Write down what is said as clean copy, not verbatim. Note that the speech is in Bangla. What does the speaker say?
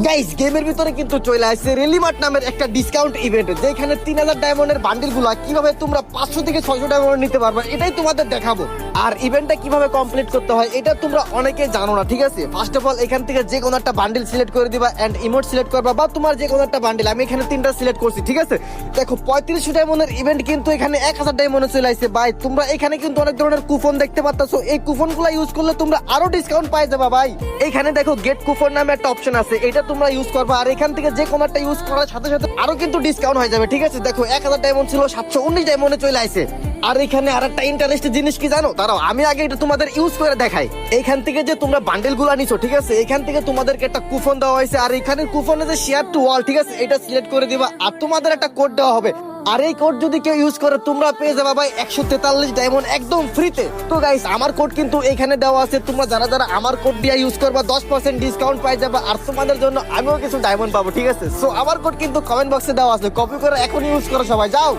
গাইস গেমের ভিতরে কিন্তু চলে আসছে রেলিমার্ট নামের একটা ডিসকাউন্ট ইভেন্ট, যেখানে 3000 ডায়মন্ডের বান্ডিল গুলা কিভাবে তোমরা 500 থেকে 600 ডায়মন্ড নিতে পারবে, এটাই তোমাদের দেখাবো। আর ইভেন্টটা কিভাবে কমপ্লিট করতে হয় এটা তোমরা অনেকে জানো না, ঠিক আছে। ফার্স্ট অফ অল এখান থেকে যে কোনো একটা বান্ডিল সিলেক্ট করে দিবা এন্ড ইমোট সিলেক্ট করবা, বা তোমার যে কোনো একটা বান্ডিল, আমি এখানে 3টা সিলেক্ট করছি, ঠিক আছে। দেখো 3500 ডায়মন্ডের ইভেন্ট কিন্তু এখানে 1000 ডায়মন্ডে চলে আসছে ভাই। তোমরা এখানে কিন্তু অনেক ধরনের কুপন দেখতে পাচ্ছো, এই কুপন গুলা ইউজ করলে তোমরা আরো ডিসকাউন্ট পাই যাবা ভাই। এখানে দেখো গেট কুপন নামে একটা অপশন আছে, এটা তোমরা ইউজ করবা, আর এখান থেকে যে কোনো একটা ইউজ করার সাথে সাথে আরো কিন্তু ডিসকাউন্ট হয়ে যাবে, ঠিক আছে। দেখো 1000 ডায়মন্ড ছিল 719 ডায়মন্ডে চলে আসছে। আর এখানে আরেকটা ইন্টারেস্টিং জিনিস কি জানো, দাঁড়াও আমি আগে এটা তোমাদের ইউজ করে দেখাই। এখান থেকে যে তোমরা বান্ডেল গুলা নিছো, ঠিক আছে, এখান থেকে তোমাদেরকে একটা কুপন দেওয়া হয়েছে, আর এখানে কুপনে যে শেয়ার টু ওয়াল, ঠিক আছে, এটা সিলেক্ট করে দিবা, আর তোমাদের একটা কোড দেওয়া হবে। আর এই কোড যদি কেউ ইউজ করে তোমরা পেয়ে যাবে ভাই 143 ডায়মন্ড একদম ফ্রিতে। তো গাইস আমার কোড কিন্তু এখানে দেওয়া আছে, তোমরা যারা যারা আমার কোড দিয়ে ইউজ করবা 10% ডিসকাউন্ট পাই যাবে, আর তোমাদের জন্য আমিও কিছু ডায়মন্ড পাবো, ঠিক আছে। সো আমার কোড কিন্তু কমেন্ট বক্সে দেওয়া আছে, কপি করে এখন ইউজ করো সবাই, যাও।